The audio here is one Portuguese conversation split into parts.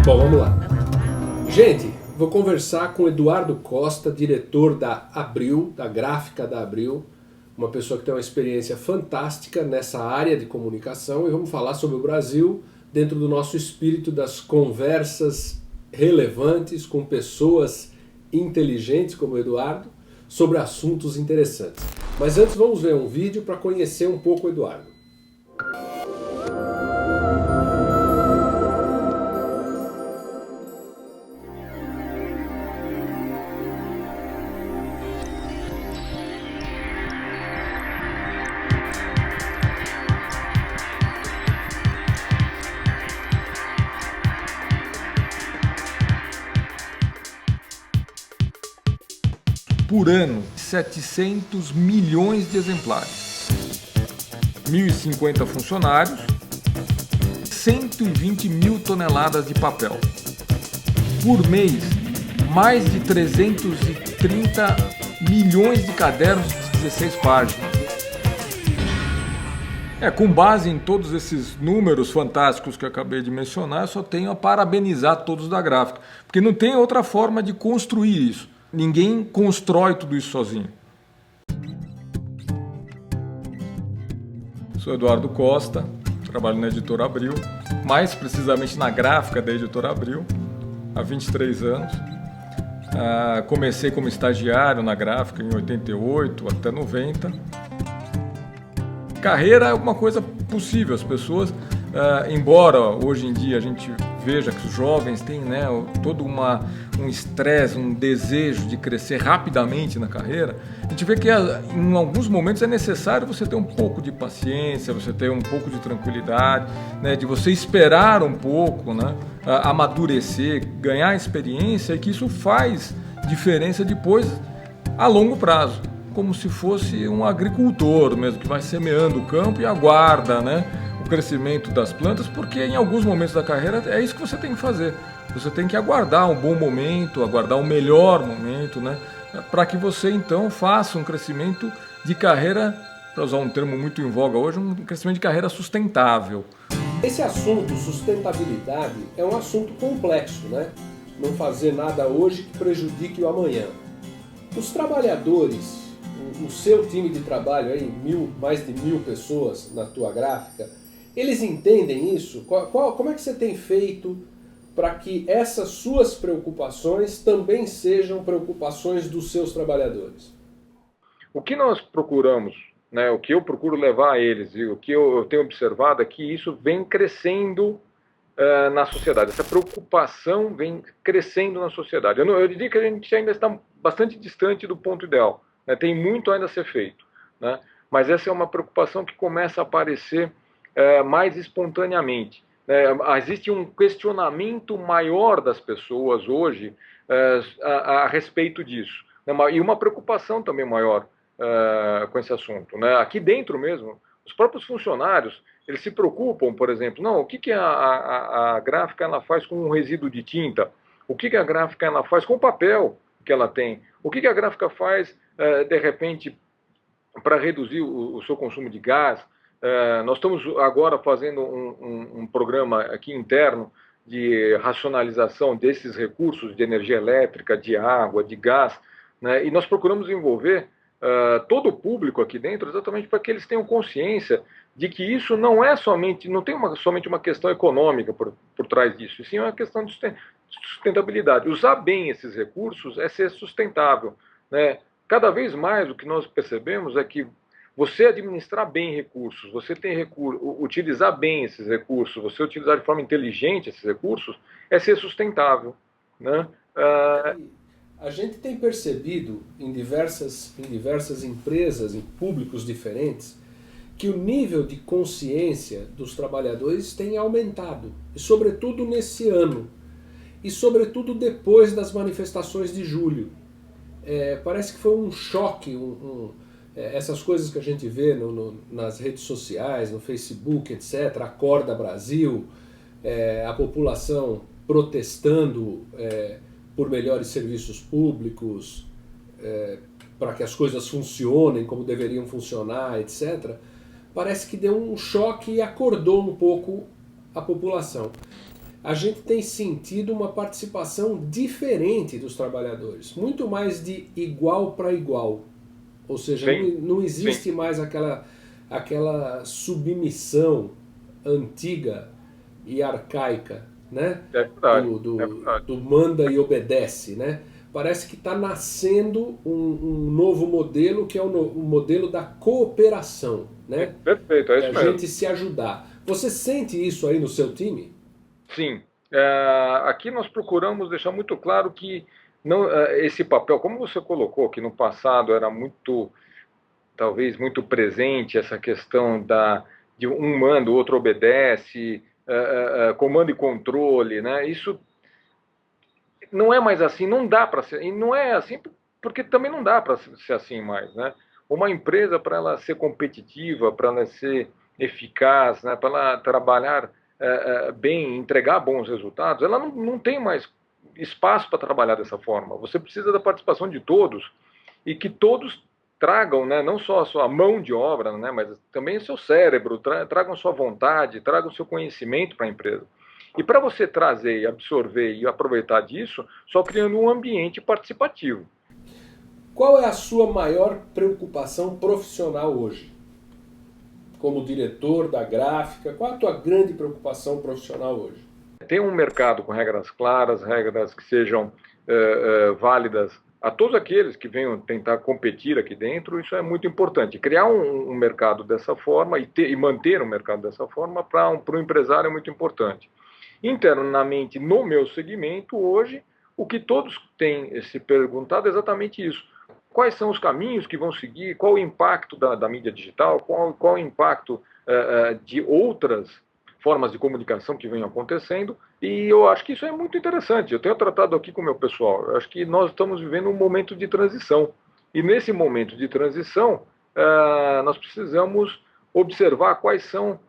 Bom, vamos lá. Gente, vou conversar com o Eduardo Costa, diretor da Abril, da gráfica da Abril, uma pessoa que tem uma experiência fantástica nessa área de comunicação, e vamos falar sobre o Brasil dentro do nosso espírito das conversas relevantes com pessoas inteligentes como o Eduardo sobre assuntos interessantes. Mas antes vamos ver um vídeo para conhecer um pouco o Eduardo. Por ano, 700 milhões de exemplares, 1.050 funcionários, 120 mil toneladas de papel. Por mês, mais de 330 milhões de cadernos de 16 páginas. Com base em todos esses números fantásticos que eu acabei de mencionar, eu só tenho a parabenizar todos da gráfica, porque não tem outra forma de construir isso. Ninguém constrói tudo isso sozinho. Sou Eduardo Costa, trabalho na Editora Abril, mais precisamente na gráfica da Editora Abril, há 23 anos. Comecei como estagiário na gráfica em 88 até 90. Carreira é uma coisa possível, as pessoas, embora hoje em dia a gente veja que os jovens têm todo um estresse, um desejo de crescer rapidamente na carreira, a gente vê que em alguns momentos é necessário você ter um pouco de paciência, você ter um pouco de tranquilidade, de você esperar um pouco, amadurecer, ganhar experiência, e que isso faz diferença depois a longo prazo, como se fosse um agricultor mesmo, que vai semeando o campo e aguarda, o crescimento das plantas, porque em alguns momentos da carreira é isso que você tem que fazer. Você tem que aguardar um bom momento, aguardar um melhor momento, para que você então faça um crescimento de carreira, para usar um termo muito em voga hoje, um crescimento de carreira sustentável. Esse assunto, sustentabilidade, é um assunto complexo, Não fazer nada hoje que prejudique o amanhã. Os trabalhadores, o seu time de trabalho, aí, mais de 1.000 pessoas na tua gráfica, eles entendem isso? Como é que você tem feito para que essas suas preocupações também sejam preocupações dos seus trabalhadores? O que nós procuramos, o que eu procuro levar a eles, e o que eu tenho observado é que isso vem crescendo na sociedade. Essa preocupação vem crescendo na sociedade. Eu diria que a gente ainda está bastante distante do ponto ideal. Tem muito ainda a ser feito. Mas essa é uma preocupação que começa a aparecer mais espontaneamente. Existe um questionamento maior das pessoas hoje a respeito disso. E uma preocupação também maior com esse assunto. Aqui dentro mesmo, os próprios funcionários, eles se preocupam, por exemplo, o que a gráfica ela faz com o resíduo de tinta? O que a gráfica ela faz com o papel que ela tem? O que a gráfica faz, de repente, para reduzir o seu consumo de gás? Nós estamos agora fazendo um programa aqui interno de racionalização desses recursos de energia elétrica, de água, de gás, e nós procuramos envolver todo o público aqui dentro exatamente para que eles tenham consciência de que isso não tem somente uma questão econômica por trás disso, e sim uma questão de sustentabilidade. Usar bem esses recursos é ser sustentável. Cada vez mais o que nós percebemos é que você administrar bem recursos, você utilizar bem esses recursos, você utilizar de forma inteligente esses recursos, é ser sustentável. A gente tem percebido em diversas empresas, em públicos diferentes, que o nível de consciência dos trabalhadores tem aumentado, e sobretudo nesse ano, e sobretudo depois das manifestações de julho. Parece que foi um choque, essas coisas que a gente vê nas redes sociais, no Facebook, etc., Acorda Brasil, a população protestando por melhores serviços públicos, para que as coisas funcionem como deveriam funcionar, etc., parece que deu um choque e acordou um pouco a população. a gente tem sentido uma participação diferente dos trabalhadores, muito mais de igual para igual. Ou seja, não existe mais aquela submissão antiga e arcaica, né? É verdade, do manda e obedece, né? Parece que está nascendo um novo modelo, que é o modelo da cooperação, né? Perfeito, é isso mesmo. A gente se ajudar. Você sente isso aí no seu time? Sim. Aqui nós procuramos deixar muito claro que não, esse papel, como você colocou, que no passado era muito, talvez muito presente essa questão de um manda, o outro obedece, comando e controle, né? Isso não é mais assim, não dá para ser, e não é assim porque também não dá para ser assim mais, né? Uma empresa, para ela ser competitiva, para ela ser eficaz, né, para ela trabalhar bem, entregar bons resultados, ela não tem mais espaço para trabalhar dessa forma. Você precisa da participação de todos e que todos tragam, né, não só a sua mão de obra, né, mas também o seu cérebro, tragam sua vontade, tragam o seu conhecimento para a empresa. E para você trazer, absorver e aproveitar disso, só criando um ambiente participativo. Qual é a sua maior preocupação profissional hoje? Como diretor da gráfica, qual é a tua grande preocupação profissional hoje? Tem um mercado com regras claras, regras que sejam válidas a todos aqueles que venham tentar competir aqui dentro. Isso é muito importante. Criar um mercado dessa forma e manter um mercado dessa forma para o empresário é muito importante. Internamente, no meu segmento, hoje, o que todos têm se perguntado é exatamente isso. Quais são os caminhos que vão seguir? Qual o impacto da mídia digital? Qual o impacto de outras formas de comunicação que venham acontecendo? E eu acho que isso é muito interessante. Eu tenho tratado aqui com o meu pessoal. Eu acho que nós estamos vivendo um momento de transição. E nesse momento de transição, nós precisamos observar quais são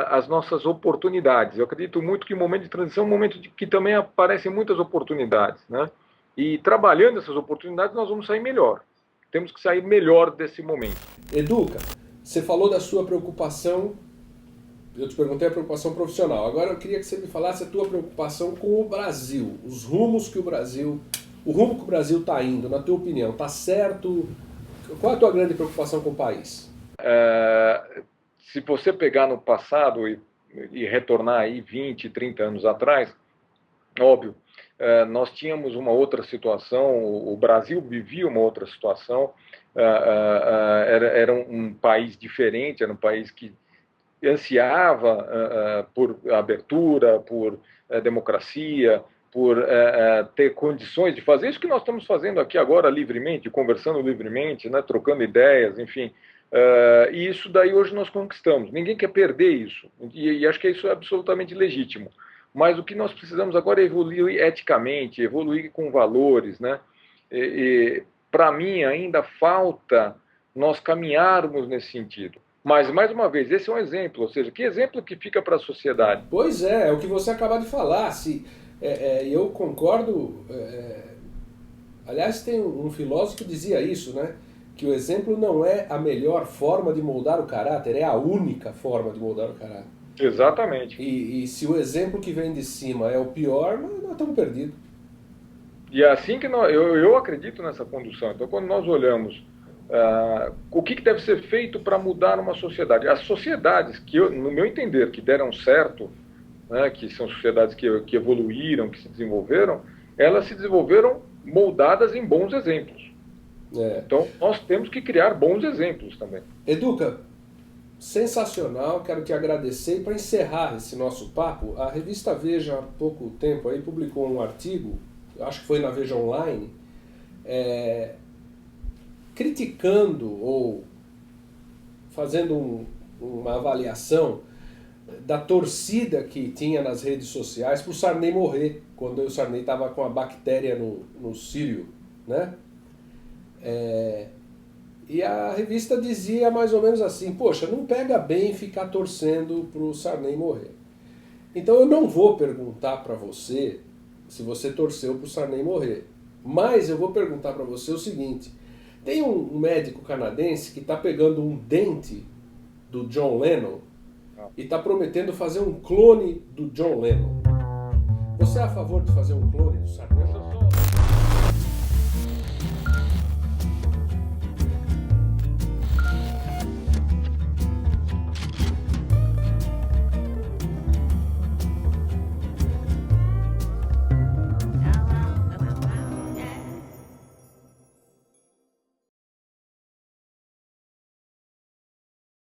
as nossas oportunidades. Eu acredito muito que o momento de transição é um momento que também aparecem muitas oportunidades, né? E trabalhando essas oportunidades nós vamos sair melhor. Temos que sair melhor desse momento. Educa, você falou da sua preocupação, eu te perguntei a preocupação profissional. Agora eu queria que você me falasse a tua preocupação com o Brasil, os rumos que o rumo que o Brasil está indo, na tua opinião, está certo? Qual é a tua grande preocupação com o país? Se você pegar no passado e retornar aí 20, 30 anos atrás, óbvio, nós tínhamos uma outra situação, o Brasil vivia uma outra situação, era um país diferente, era um país que ansiava por abertura, por democracia, por ter condições de fazer isso que nós estamos fazendo aqui agora livremente, conversando livremente, né, trocando ideias, enfim. E isso daí hoje nós conquistamos. Ninguém quer perder isso. E acho que isso é absolutamente legítimo. Mas o que nós precisamos agora é evoluir eticamente, evoluir com valores, né? Para mim, ainda falta nós caminharmos nesse sentido. Mas, mais uma vez, esse é um exemplo. Ou seja, que exemplo que fica para a sociedade? Pois é o que você acabou de falar. Eu concordo. Aliás, tem um filósofo que dizia isso, né? Que o exemplo não é a melhor forma de moldar o caráter, é a única forma de moldar o caráter. Exatamente. E se o exemplo que vem de cima é o pior, nós estamos perdidos. E é assim que eu acredito nessa condução. Então, quando nós olhamos o que deve ser feito para mudar uma sociedade, as sociedades que, no meu entender, que deram certo, né, que são sociedades que evoluíram, que se desenvolveram, elas se desenvolveram moldadas em bons exemplos. Então, nós temos que criar bons exemplos também. Educa, sensacional, quero te agradecer. E para encerrar esse nosso papo, a revista Veja, há pouco tempo, aí, publicou um artigo, acho que foi na Veja Online, criticando ou fazendo uma avaliação da torcida que tinha nas redes sociais para o Sarney morrer, quando o Sarney estava com a bactéria no cílio, né? E a revista dizia mais ou menos assim: poxa, não pega bem ficar torcendo para o Sarney morrer. Então eu não vou perguntar para você se você torceu para o Sarney morrer, mas eu vou perguntar para você o seguinte: tem um médico canadense que está pegando um dente do John Lennon e está prometendo fazer um clone do John Lennon. Você é a favor de fazer um clone do Sarney?